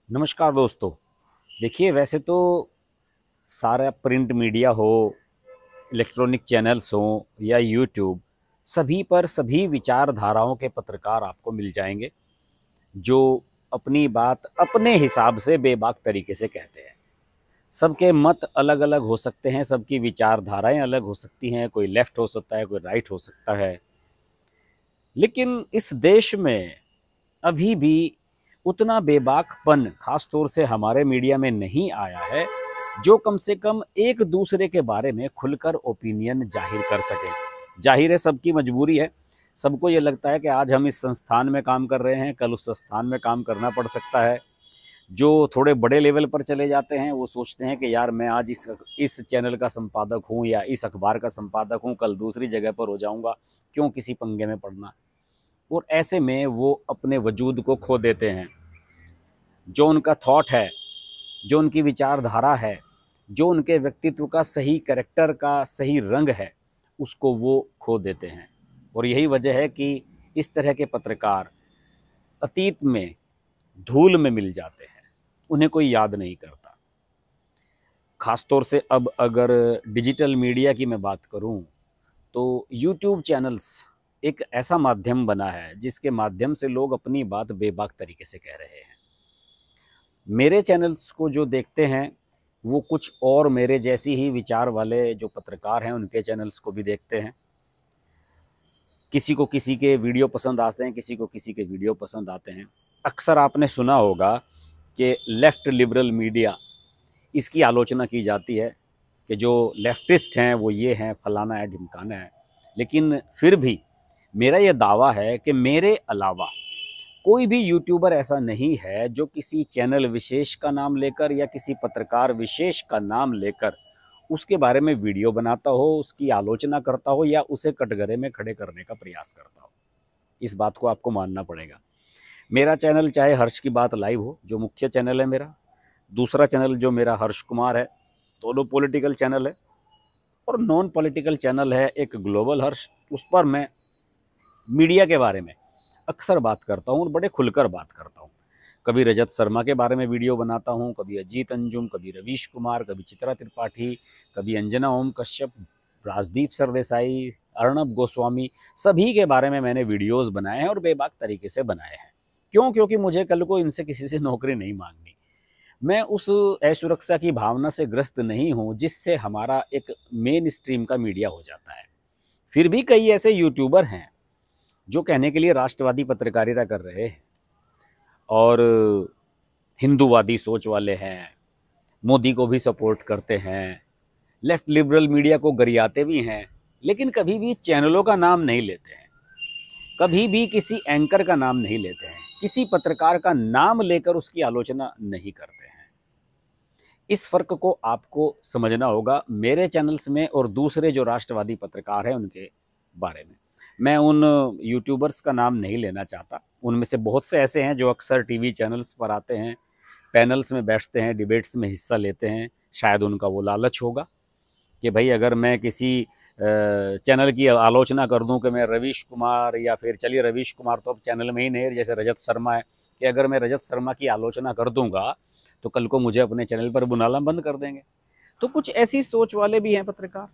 नमस्कार दोस्तों। देखिए, वैसे तो सारा प्रिंट मीडिया हो, इलेक्ट्रॉनिक चैनल्स हों या यूट्यूब, सभी पर सभी विचारधाराओं के पत्रकार आपको मिल जाएंगे जो अपनी बात अपने हिसाब से बेबाक तरीके से कहते हैं। सबके मत अलग अलग हो सकते हैं, सबकी विचारधाराएं अलग हो सकती हैं, कोई लेफ्ट हो सकता है, कोई राइट हो सकता है, लेकिन इस देश में अभी भी उतना बेबाकपन खास तौर से हमारे मीडिया में नहीं आया है जो कम से कम एक दूसरे के बारे में खुलकर ओपिनियन जाहिर कर सके। जाहिर है, सबकी मजबूरी है। सबको ये लगता है कि आज हम इस संस्थान में काम कर रहे हैं, कल उस संस्थान में काम करना पड़ सकता है। जो थोड़े बड़े लेवल पर चले जाते हैं वो सोचते हैं कि यार मैं आज इस चैनल का संपादक हूँ या इस अखबार का संपादक हूँ, कल दूसरी जगह पर हो जाऊँगा, क्यों किसी पंगे में पड़ना। और ऐसे में वो अपने वजूद को खो देते हैं। जो उनका थॉट है, जो उनकी विचारधारा है, जो उनके व्यक्तित्व का सही कैरेक्टर का सही रंग है, उसको वो खो देते हैं। और यही वजह है कि इस तरह के पत्रकार अतीत में धूल में मिल जाते हैं, उन्हें कोई याद नहीं करता। खासतौर से अब अगर डिजिटल मीडिया की मैं बात करूं तो यूट्यूब चैनल्स एक ऐसा माध्यम बना है जिसके माध्यम से लोग अपनी बात बेबाक तरीके से कह रहे हैं। मेरे चैनल्स को जो देखते हैं वो कुछ और मेरे जैसी ही विचार वाले जो पत्रकार हैं उनके चैनल्स को भी देखते हैं। किसी को किसी के वीडियो पसंद आते हैं, किसी को किसी के वीडियो पसंद आते हैं। अक्सर आपने सुना होगा कि लेफ़्ट लिबरल मीडिया, इसकी आलोचना की जाती है कि जो लेफ्टिस्ट हैं वो ये हैं, फलाना है, ढिमकाना है। लेकिन फिर भी मेरा ये दावा है कि मेरे अलावा कोई भी यूट्यूबर ऐसा नहीं है जो किसी चैनल विशेष का नाम लेकर या किसी पत्रकार विशेष का नाम लेकर उसके बारे में वीडियो बनाता हो, उसकी आलोचना करता हो या उसे कटघरे में खड़े करने का प्रयास करता हो। इस बात को आपको मानना पड़ेगा। मेरा चैनल चाहे हर्ष की बात लाइव हो, जो मुख्य चैनल है मेरा, दूसरा चैनल जो मेरा हर्ष कुमार है, दोनों पॉलिटिकल चैनल है, और नॉन पॉलिटिकल चैनल है एक ग्लोबल हर्ष। उस पर मैं मीडिया के बारे में अक्सर बात करता हूँ और बड़े खुलकर बात करता हूँ। कभी रजत शर्मा के बारे में वीडियो बनाता हूँ, कभी अजीत अंजुम, कभी रवीश कुमार, कभी चित्रा त्रिपाठी, कभी अंजना ओम कश्यप, राजदीप सरदेसाई, अर्णब गोस्वामी, सभी के बारे में मैंने वीडियोस बनाए हैं और बेबाक तरीके से बनाए हैं। क्यों? क्योंकि मुझे कल को इनसे किसी से नौकरी नहीं मांगनी। मैं उस असुरक्षा की भावना से ग्रस्त नहीं हूँ जिससे हमारा एक मेन स्ट्रीम का मीडिया हो जाता है। फिर भी कई ऐसे यूट्यूबर हैं जो कहने के लिए राष्ट्रवादी पत्रकारिता कर रहे हैं और हिंदूवादी सोच वाले हैं, मोदी को भी सपोर्ट करते हैं, लेफ्ट लिबरल मीडिया को गरियाते भी हैं, लेकिन कभी भी चैनलों का नाम नहीं लेते हैं, कभी भी किसी एंकर का नाम नहीं लेते हैं, किसी पत्रकार का नाम लेकर उसकी आलोचना नहीं करते हैं। इस फर्क को आपको समझना होगा मेरे चैनल्स में और दूसरे जो राष्ट्रवादी पत्रकार हैं उनके बारे में। मैं उन यूट्यूबर्स का नाम नहीं लेना चाहता। उनमें से बहुत से ऐसे हैं जो अक्सर टीवी चैनल्स पर आते हैं, पैनल्स में बैठते हैं, डिबेट्स में हिस्सा लेते हैं। शायद उनका वो लालच होगा कि भाई अगर मैं किसी चैनल की आलोचना कर दूं कि मैं रवीश कुमार, या फिर चलिए रवीश कुमार तो अब चैनल में ही नहीं, जैसे रजत शर्मा है, कि अगर मैं रजत शर्मा की आलोचना कर दूंगा तो कल को मुझे अपने चैनल पर बुलाना बंद कर देंगे। तो कुछ ऐसी सोच वाले भी हैं पत्रकार,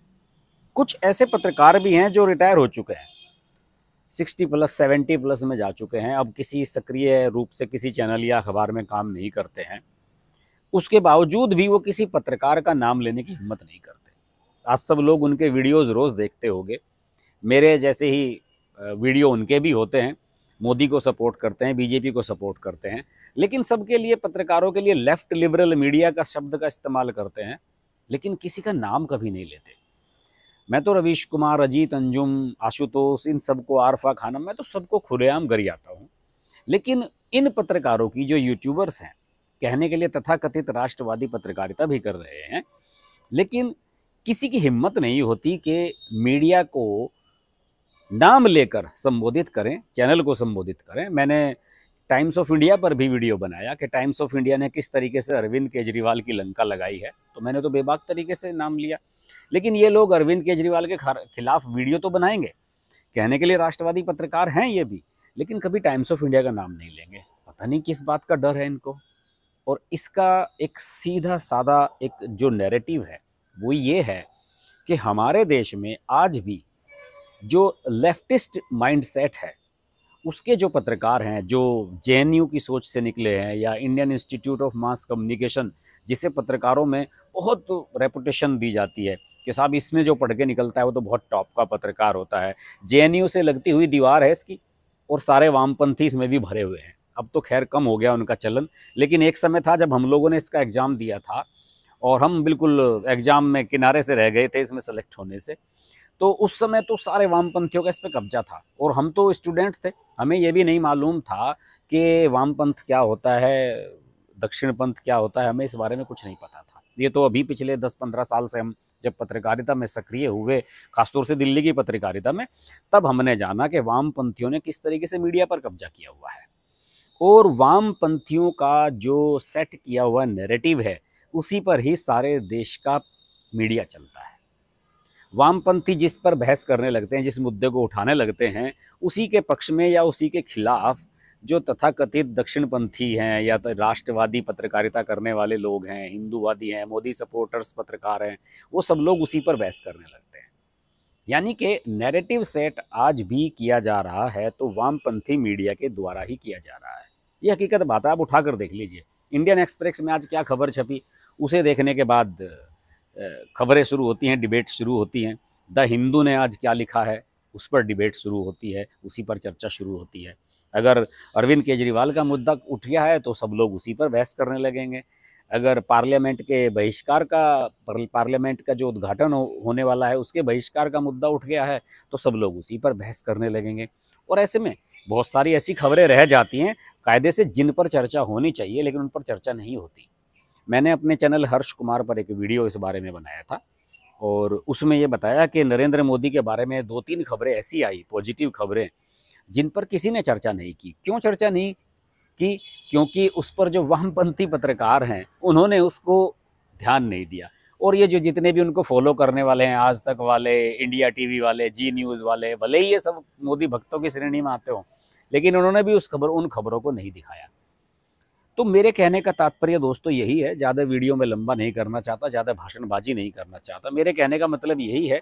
कुछ ऐसे पत्रकार भी हैं जो रिटायर हो चुके हैं, 60+ 70+ में जा चुके हैं, अब किसी सक्रिय रूप से किसी चैनल या अखबार में काम नहीं करते हैं। उसके बावजूद भी वो किसी पत्रकार का नाम लेने की हिम्मत नहीं करते। आप सब लोग उनके वीडियोस रोज़ देखते होंगे, मेरे जैसे ही वीडियो उनके भी होते हैं। मोदी को सपोर्ट करते हैं, बीजेपी को सपोर्ट करते हैं, लेकिन सबके लिए, पत्रकारों के लिए लेफ्ट लिबरल मीडिया का शब्द का इस्तेमाल करते हैं, लेकिन किसी का नाम कभी नहीं लेते। मैं तो रवीश कुमार, अजीत अंजुम, आशुतोष, इन सबको, आरफा खानम, मैं तो सबको खुलेआम गरियाता हूँ। लेकिन इन पत्रकारों की, जो यूट्यूबर्स हैं, कहने के लिए तथाकथित राष्ट्रवादी पत्रकारिता भी कर रहे हैं, लेकिन किसी की हिम्मत नहीं होती कि मीडिया को नाम लेकर संबोधित करें, चैनल को संबोधित करें। मैंने टाइम्स ऑफ इंडिया पर भी वीडियो बनाया कि टाइम्स ऑफ इंडिया ने किस तरीके से अरविंद केजरीवाल की लंका लगाई है, तो मैंने तो बेबाक तरीके से नाम लिया। लेकिन ये लोग अरविंद केजरीवाल के खिलाफ वीडियो तो बनाएंगे, कहने के लिए राष्ट्रवादी पत्रकार हैं ये भी, लेकिन कभी टाइम्स ऑफ इंडिया का नाम नहीं लेंगे। पता नहीं किस बात का डर है इनको। और इसका एक सीधा सादा एक जो नैरेटिव है वो ये है कि हमारे देश में आज भी जो लेफ्टिस्ट माइंडसेट है उसके जो पत्रकार हैं, जो जेएनयू की सोच से निकले हैं या Indian institute of mass communication, जिसे पत्रकारों में बहुत रेपुटेशन दी जाती है कि साहब इसमें जो पढ़ के निकलता है वो तो बहुत टॉप का पत्रकार होता है, जेएनयू से लगती हुई दीवार है इसकी, और सारे वामपंथी इसमें भी भरे हुए हैं। अब तो खैर कम हो गया उनका चलन, लेकिन एक समय था जब हम लोगों ने इसका एग्ज़ाम दिया था और हम बिल्कुल एग्ज़ाम में किनारे से रह गए थे इसमें सेलेक्ट होने से। तो उस समय तो सारे वामपंथियों का इस पे कब्जा था और हम तो स्टूडेंट थे, हमें ये भी नहीं मालूम था कि वामपंथ क्या होता है, दक्षिणपंथ क्या होता है, हमें इस बारे में कुछ नहीं पता था। ये तो अभी पिछले 10-15 साल से हम जब पत्रकारिता में सक्रिय हुए, खासतौर से दिल्ली की पत्रकारिता में, तब हमने जाना कि वामपंथियों ने किस तरीके से मीडिया पर कब्जा किया हुआ है और वामपंथियों का जो सेट किया हुआ नैरेटिव है उसी पर ही सारे देश का मीडिया चलता है। वामपंथी जिस पर बहस करने लगते हैं, जिस मुद्दे को उठाने लगते हैं, उसी के पक्ष में या उसी के खिलाफ जो तथाकथित दक्षिणपंथी हैं या तो राष्ट्रवादी पत्रकारिता करने वाले लोग हैं, हिंदूवादी हैं, मोदी सपोर्टर्स पत्रकार हैं, वो सब लोग उसी पर बहस करने लगते हैं। यानी कि नैरेटिव सेट आज भी किया जा रहा है तो वामपंथी मीडिया के द्वारा ही किया जा रहा है। ये हकीकत बात है, आप उठाकर देख लीजिए। इंडियन एक्सप्रेस में आज क्या खबर छपी, उसे देखने के बाद खबरें शुरू होती हैं, डिबेट शुरू होती हैं। द हिंदू ने आज क्या लिखा है उस पर डिबेट शुरू होती है, उसी पर चर्चा शुरू होती है। अगर अरविंद केजरीवाल का मुद्दा उठ गया है तो सब लोग उसी पर बहस करने लगेंगे। अगर पार्लियामेंट के बहिष्कार का पार्लियामेंट का जो उद्घाटन होने वाला है उसके बहिष्कार का मुद्दा उठ गया है तो सब लोग उसी पर बहस करने लगेंगे। और ऐसे में बहुत सारी ऐसी खबरें रह जाती हैं कायदे से जिन पर चर्चा होनी चाहिए लेकिन उन पर चर्चा नहीं होती। मैंने अपने चैनल हर्ष कुमार पर एक वीडियो इस बारे में बनाया था और उसमें ये बताया कि नरेंद्र मोदी के बारे में 2-3 खबरें ऐसी आई, पॉजिटिव खबरें, जिन पर किसी ने चर्चा नहीं की। क्यों चर्चा नहीं की? क्योंकि उस पर जो वामपंथी पत्रकार हैं उन्होंने उसको ध्यान नहीं दिया। और ये जो जितने भी उनको फॉलो करने वाले हैं, आज तक वाले, इंडिया टीवी वाले, जी न्यूज़ वाले, भले ही ये सब मोदी भक्तों की श्रेणी में आते हों, लेकिन उन्होंने भी उन खबरों को नहीं दिखाया। तो मेरे कहने का तात्पर्य दोस्तों यही है, ज़्यादा वीडियो में लंबा नहीं करना चाहता, ज़्यादा भाषणबाजी नहीं करना चाहता। मेरे कहने का मतलब यही है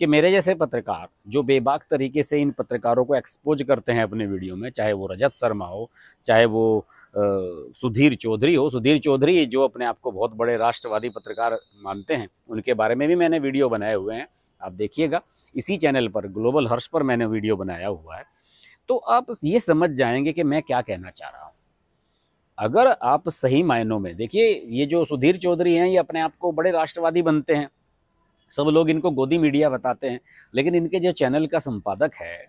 कि मेरे जैसे पत्रकार जो बेबाक तरीके से इन पत्रकारों को एक्सपोज करते हैं अपने वीडियो में, चाहे वो रजत शर्मा हो, चाहे वो सुधीर चौधरी हो। सुधीर चौधरी जो अपने आप को बहुत बड़े राष्ट्रवादी पत्रकार मानते हैं, उनके बारे में भी मैंने वीडियो बनाए हुए हैं, आप देखिएगा इसी चैनल पर, ग्लोबल हर्ष पर मैंने वीडियो बनाया हुआ है। तो आप ये समझ जाएंगे कि मैं क्या कहना चाह रहा हूँ। अगर आप सही मायनों में देखिए, ये जो सुधीर चौधरी हैं ये अपने आप को बड़े राष्ट्रवादी बनते हैं, सब लोग इनको गोदी मीडिया बताते हैं, लेकिन इनके जो चैनल का संपादक है,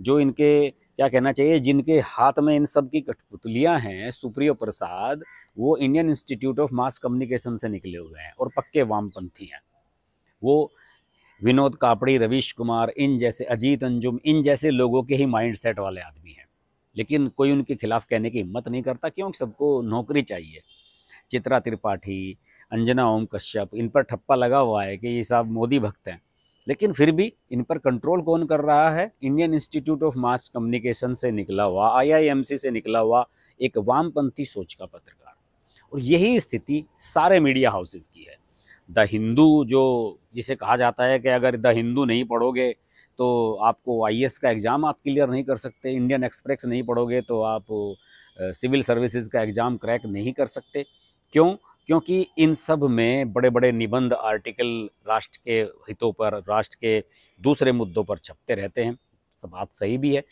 जो इनके क्या कहना चाहिए, जिनके हाथ में इन सब की कठपुतलियाँ हैं, सुप्रियो प्रसाद, वो Indian institute of mass communication से निकले हुए हैं और पक्के वामपंथी हैं। वो विनोद कापड़ी, रवीश कुमार, इन जैसे अजीत अंजुम, इन जैसे लोगों के ही माइंड सेट वाले आदमी हैं, लेकिन कोई उनके खिलाफ कहने की हिम्मत नहीं करता। क्योंकि सबको नौकरी चाहिए। चित्रा त्रिपाठी, अंजना ओम कश्यप, इन पर ठप्पा लगा हुआ है कि ये सब मोदी भक्त हैं, लेकिन फिर भी इन पर कंट्रोल कौन कर रहा है? Indian institute of mass communication से निकला हुआ, आईआईएमसी से निकला हुआ एक वामपंथी सोच का पत्रकार। और यही स्थिति सारे मीडिया हाउसेस की है। द हिंदू, जो जिसे कहा जाता है कि अगर द हिंदू नहीं पढ़ोगे तो आपको आईएएस का एग्ज़ाम आप क्लियर नहीं कर सकते, इंडियन एक्सप्रेस नहीं पढ़ोगे तो आप सिविल सर्विसेज का एग्ज़ाम क्रैक नहीं कर सकते। क्यों? क्योंकि इन सब में बड़े बड़े निबंध, आर्टिकल राष्ट्र के हितों पर, राष्ट्र के दूसरे मुद्दों पर छपते रहते हैं। सब बात सही भी है,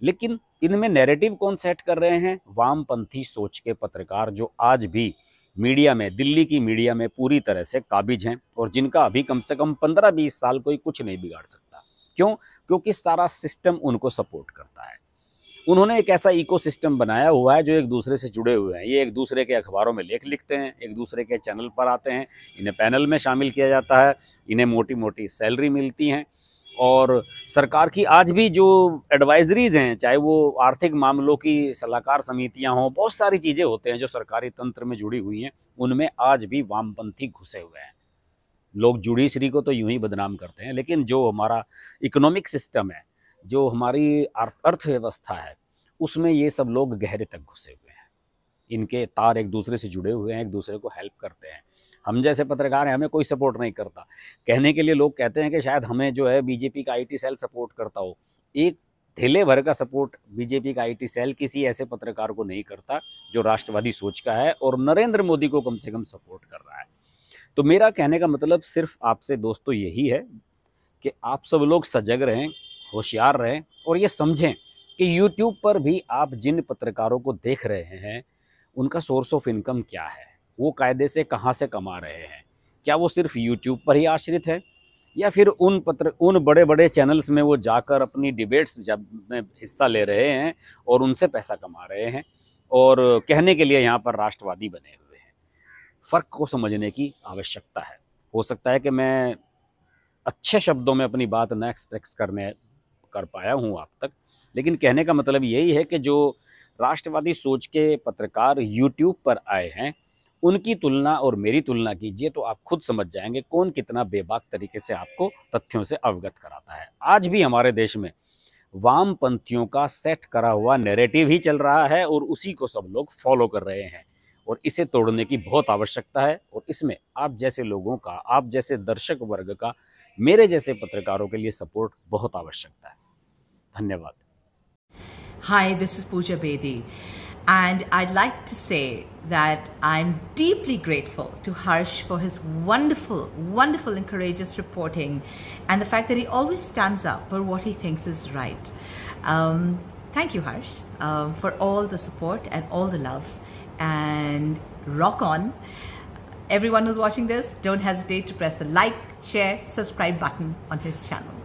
लेकिन इनमें नैरेटिव कौन सेट कर रहे हैं? वामपंथी सोच के पत्रकार, जो आज भी मीडिया में, दिल्ली की मीडिया में पूरी तरह से काबिज हैं और जिनका अभी कम से कम 15-20 साल कोई कुछ नहीं बिगाड़ सकता। क्यों? क्योंकि सारा सिस्टम उनको सपोर्ट करता है। उन्होंने एक ऐसा इकोसिस्टम बनाया हुआ है जो एक दूसरे से जुड़े हुए हैं। ये एक दूसरे के अखबारों में लेख लिखते हैं, एक दूसरे के चैनल पर आते हैं, इन्हें पैनल में शामिल किया जाता है, इन्हें मोटी मोटी सैलरी मिलती हैं। और सरकार की आज भी जो एडवाइजरीज हैं, चाहे वो आर्थिक मामलों की सलाहकार समितियां हों, बहुत सारी चीज़ें होते हैं जो सरकारी तंत्र में जुड़ी हुई हैं, उनमें आज भी वामपंथी घुसे हुए हैं। लोग जुडिशरी को तो यूं ही बदनाम करते हैं, लेकिन जो हमारा इकोनॉमिक सिस्टम है, जो हमारी अर्थव्यवस्था है, उसमें ये सब लोग गहरे तक घुसे हुए हैं। इनके तार एक दूसरे से जुड़े हुए हैं, एक दूसरे को हेल्प करते हैं। हम जैसे पत्रकार हैं, हमें कोई सपोर्ट नहीं करता। कहने के लिए लोग कहते हैं कि शायद हमें जो है बीजेपी का आईटी सेल सपोर्ट करता हो। एक थैले भर का सपोर्ट बीजेपी का आईटी सेल किसी ऐसे पत्रकार को नहीं करता जो राष्ट्रवादी सोच का है और नरेंद्र मोदी को कम से कम सपोर्ट कर रहा है। तो मेरा कहने का मतलब सिर्फ आपसे दोस्तों यही है कि आप सब लोग सजग रहें, होशियार रहें और ये समझें कि यूट्यूब पर भी आप जिन पत्रकारों को देख रहे हैं उनका सोर्स ऑफ इनकम क्या है, वो कायदे से कहाँ से कमा रहे हैं। क्या वो सिर्फ यूट्यूब पर ही आश्रित है या फिर उन बड़े बड़े चैनल्स में वो जाकर अपनी डिबेट्स में हिस्सा ले रहे हैं और उनसे पैसा कमा रहे हैं और कहने के लिए यहाँ पर राष्ट्रवादी बने हुए हैं। फ़र्क को समझने की आवश्यकता है। हो सकता है कि मैं अच्छे शब्दों में अपनी बात न एक्सप्रेस कर पाया हूँ आप तक, लेकिन कहने का मतलब यही है कि जो राष्ट्रवादी सोच के पत्रकार यूट्यूब पर आए हैं उनकी तुलना और मेरी तुलना कीजिए तो आप खुद समझ जाएंगे कौन कितना बेबाक तरीके से आपको तथ्यों से अवगत कराता है। आज भी हमारे देश में वामपंथियों का सेट करा हुआ नैरेटिव ही चल रहा है और उसी को सब लोग फॉलो कर रहे हैं और इसे तोड़ने की बहुत आवश्यकता है और इसमें आप जैसे लोगों का, आप जैसे दर्शक वर्ग का, मेरे जैसे पत्रकारों के लिए सपोर्ट बहुत आवश्यकता है। धन्यवाद। Hi, this is Pooja Bedi, and I'd like to say that I'm deeply grateful to Harsh for his wonderful, wonderful and courageous reporting and the fact that he always stands up for what he thinks is right. Thank you, Harsh, for all the support and all the love, and rock on. Everyone who's watching this, don't hesitate to press the like, share, subscribe button on his channel.